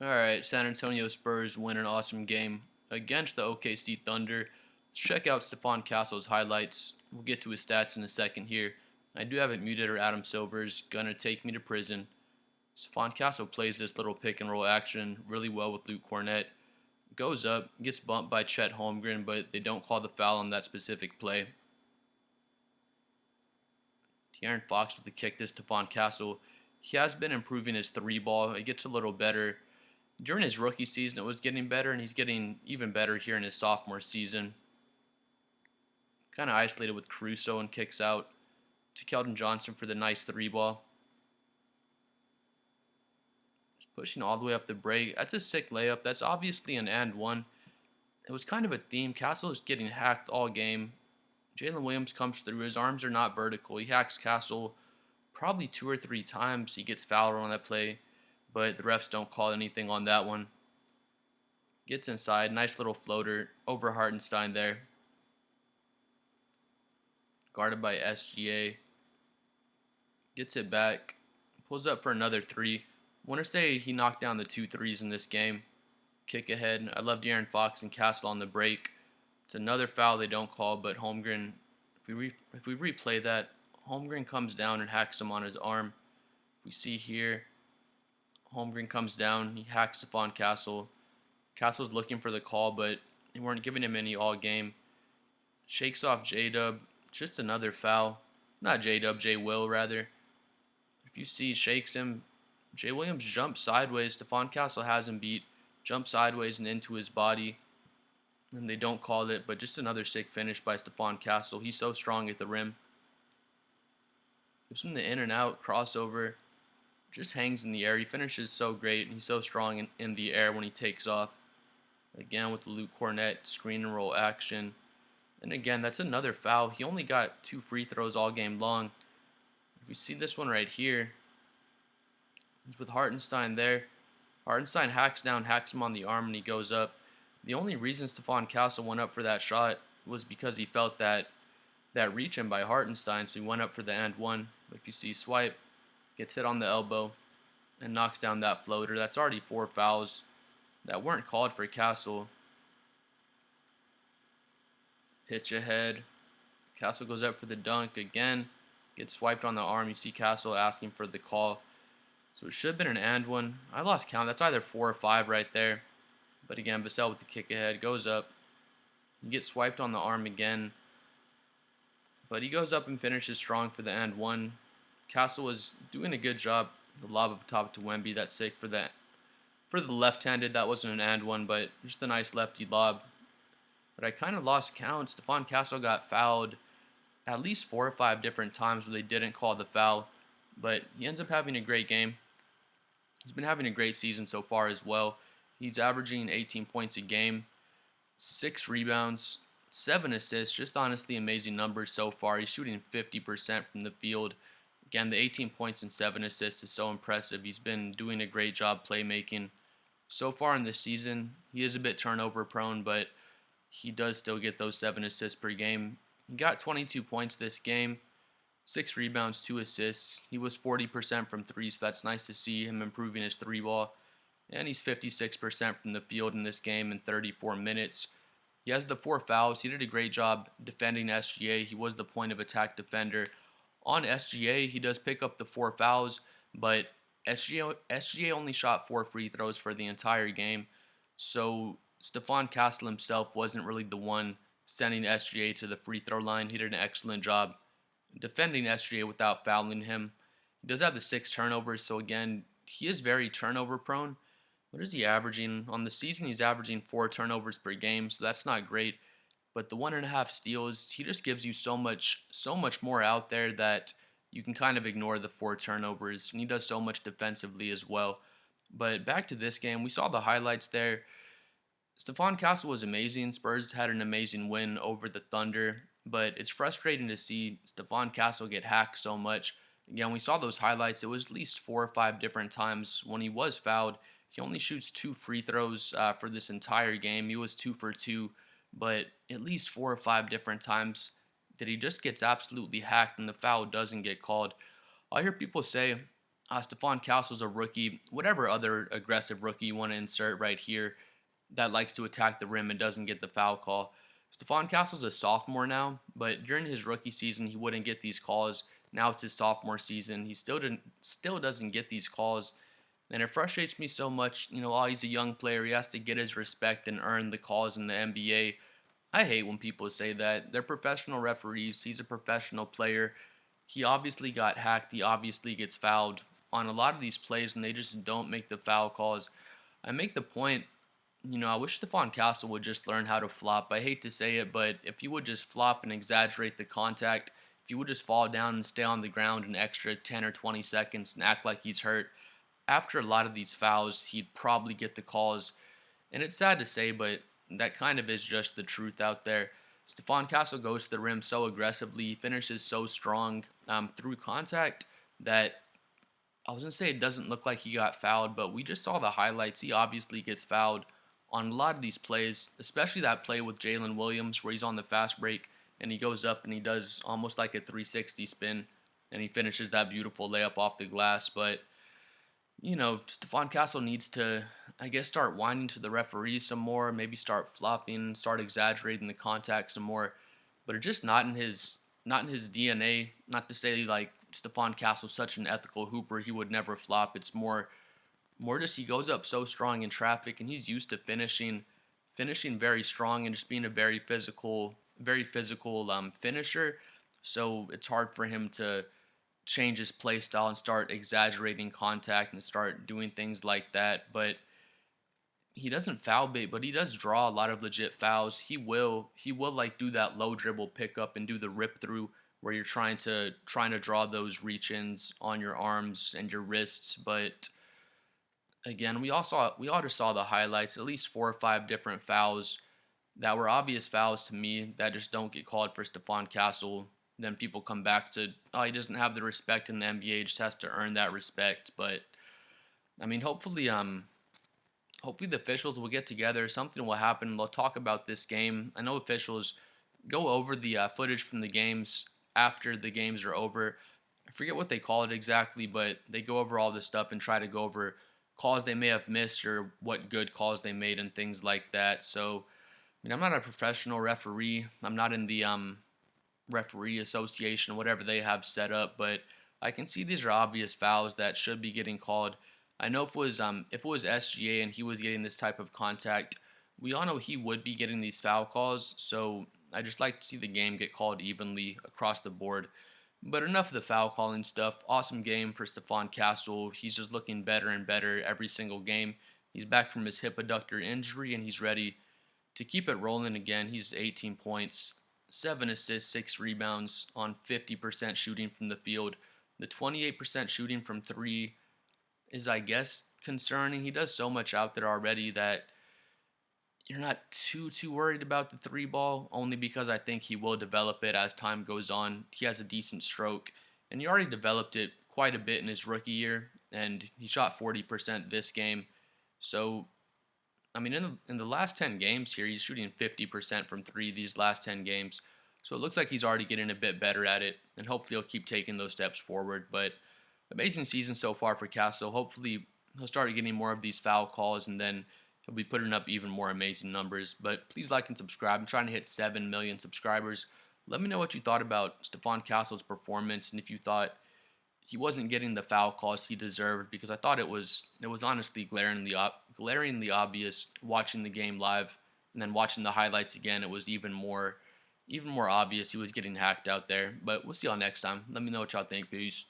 Alright, San Antonio Spurs win an awesome game against the OKC Thunder. Let's check out Stephon Castle's highlights. We'll get to his stats in a second here. I do have it muted or Adam Silver's gonna take me to prison. Stephon Castle plays this little pick and roll action really well with Luke Cornett. Goes up, gets bumped by Chet Holmgren, but they don't call the foul on that specific play. De'Aaron Fox with the kick to Stephon Castle. He has been improving his three ball. It gets a little better. During his rookie season, it was getting better, and he's getting even better here in his sophomore season. Kind of isolated with Caruso and kicks out to Keldon Johnson for the nice three ball. Just pushing all the way up the break. That's a sick layup. That's obviously an and one. It was kind of a theme. Castle is getting hacked all game. Jalen Williams comes through. His arms are not vertical. He hacks Castle probably 2 or 3 times. He gets fouled on that play, but the refs don't call anything on that one. Gets inside. Nice little floater over Hartenstein there. Guarded by SGA. Gets it back. Pulls up for another three. I want to say he knocked down the 2 threes in this game. Kick ahead. I love De'Aaron Fox and Castle on the break. It's another foul they don't call, but Holmgren, if we replay that, Holmgren comes down and hacks him on his arm. If we see here, Holmgren comes down, he hacks Stephon Castle. Castle's looking for the call, but they weren't giving him any all game. Shakes off J-Dub, just another foul. Not J-Dub, J-Will rather. If you see, shakes him. Jay Williams jumps sideways. Stephon Castle has him beat. Jumps sideways and into his body. And they don't call it, but just another sick finish by Stephon Castle. He's so strong at the rim. Gives him the in and out, crossover. Just hangs in the air. He finishes so great, and he's so strong in the air when he takes off. Again with the Luke Cornett screen and roll action. And again, that's another foul. He only got 2 free throws all game long. If we see this one right here, it's with Hartenstein there. Hartenstein hacks down, hacks him on the arm, and he goes up. The only reason Stephon Castle went up for that shot was because he felt that reach in by Hartenstein, so he went up for the and one. But if you see swipe, gets hit on the elbow, and knocks down that floater. That's already 4 fouls that weren't called for Castle. Pitch ahead. Castle goes up for the dunk again. Gets swiped on the arm. You see Castle asking for the call. So it should have been an and one. I lost count. That's either 4 or 5 right there. But again, Vassell with the kick ahead. Goes up. He gets swiped on the arm again. But he goes up and finishes strong for the and one. Castle was doing a good job. The lob up top to Wemby. That's sick for that. For the left-handed, that wasn't an and one, but just a nice lefty lob. But I kind of lost count. Stephon Castle got fouled at least 4 or 5 different times where they didn't call the foul. But he ends up having a great game. He's been having a great season so far as well. He's averaging 18 points a game, 6 rebounds, 7 assists. Just honestly amazing numbers so far. He's shooting 50% from the field. Again, the 18 points and 7 assists is so impressive. He's been doing a great job playmaking. So far in this season, he is a bit turnover prone, but he does still get those 7 assists per game. He got 22 points this game, 6 rebounds, 2 assists. He was 40% from 3, so that's nice to see him improving his 3 ball. And he's 56% from the field in this game in 34 minutes. He has the 4 fouls. He did a great job defending SGA. He was the point of attack defender. On SGA, he does pick up the 4 fouls, but SGA only shot 4 free throws for the entire game. So Stephon Castle himself wasn't really the one sending SGA to the free throw line. He did an excellent job defending SGA without fouling him. He does have the 6 turnovers, so again, he is very turnover prone. What is he averaging? On the season, he's averaging 4 turnovers per game, so that's not great. But the 1.5 steals, he just gives you so much more out there that you can kind of ignore the 4 turnovers. And he does so much defensively as well. But back to this game, we saw the highlights there. Stephon Castle was amazing. Spurs had an amazing win over the Thunder. But it's frustrating to see Stephon Castle get hacked so much. Again, we saw those highlights. It was at least 4 or 5 different times when he was fouled. He only shoots 2 free throws for this entire game. He was 2 for 2. But at least 4 or 5 different times that he just gets absolutely hacked and the foul doesn't get called. I hear people say, Stephon Castle's a rookie, whatever other aggressive rookie you want to insert right here that likes to attack the rim and doesn't get the foul call. Stephon Castle's a sophomore now, but during his rookie season, he wouldn't get these calls. Now it's his sophomore season. He still doesn't get these calls, and it frustrates me so much. While he's a young player, he has to get his respect and earn the calls in the NBA. I hate when people say that. They're professional referees. He's a professional player. He obviously got hacked. He obviously gets fouled on a lot of these plays, and they just don't make the foul calls. I make the point, I wish Stephon Castle would just learn how to flop. I hate to say it, but if he would just flop and exaggerate the contact, if he would just fall down and stay on the ground an extra 10 or 20 seconds and act like he's hurt, after a lot of these fouls, he'd probably get the calls. And it's sad to say, but that kind of is just the truth out there. Stephon Castle goes to the rim so aggressively, he finishes so strong through contact that I was going to say it doesn't look like he got fouled, but we just saw the highlights. He obviously gets fouled on a lot of these plays, especially that play with Jalen Williams where he's on the fast break and he goes up and he does almost like a 360 spin and he finishes that beautiful layup off the glass. But, Stephon Castle needs to, I guess, start whining to the referees some more, maybe start flopping, start exaggerating the contact some more, but it's just not in his DNA. Not to say like Stephon Castle's such an ethical hooper, he would never flop. It's more just he goes up so strong in traffic, and he's used to finishing very strong and just being a very physical finisher. So it's hard for him to change his play style and start exaggerating contact and start doing things like that. But he doesn't foul bait, but he does draw a lot of legit fouls. He will like do that low dribble pickup and do the rip through where you're trying to draw those reach-ins on your arms and your wrists. But again, we all just saw the highlights, at least 4 or 5 different fouls that were obvious fouls to me that just don't get called for Stephon Castle. Then people come back to, he doesn't have the respect in the NBA, he just has to earn that respect. But I mean, hopefully the officials will get together. Something will happen. They'll talk about this game. I know officials go over the footage from the games after the games are over. I forget what they call it exactly, but they go over all this stuff and try to go over calls they may have missed or what good calls they made and things like that. So, I'm not a professional referee. I'm not in the referee association, whatever they have set up, but I can see these are obvious fouls that should be getting called. I know if it was SGA and he was getting this type of contact, we all know he would be getting these foul calls. So I just like to see the game get called evenly across the board. But enough of the foul calling stuff. Awesome game for Stephon Castle. He's just looking better and better every single game. He's back from his hip adductor injury and he's ready to keep it rolling again. He's 18 points, 7 assists, 6 rebounds on 50% shooting from the field. The 28% shooting from 3 is, I guess, concerning. He does so much out there already that you're not too worried about the 3 ball, only because I think he will develop it as time goes on. He has a decent stroke, and he already developed it quite a bit in his rookie year, and he shot 40% this game. So, I mean, in the last 10 games here, he's shooting 50% from 3 these last 10 games. So it looks like he's already getting a bit better at it, and hopefully he'll keep taking those steps forward. But amazing season so far for Castle. Hopefully he'll start getting more of these foul calls, and then he'll be putting up even more amazing numbers. But please like and subscribe. I'm trying to hit 7 million subscribers. Let me know what you thought about Stephon Castle's performance, and if you thought he wasn't getting the foul calls he deserved, because I thought it was honestly glaringly obvious watching the game live and then watching the highlights again. It was even more obvious he was getting hacked out there. But we'll see y'all next time. Let me know what y'all think. Peace.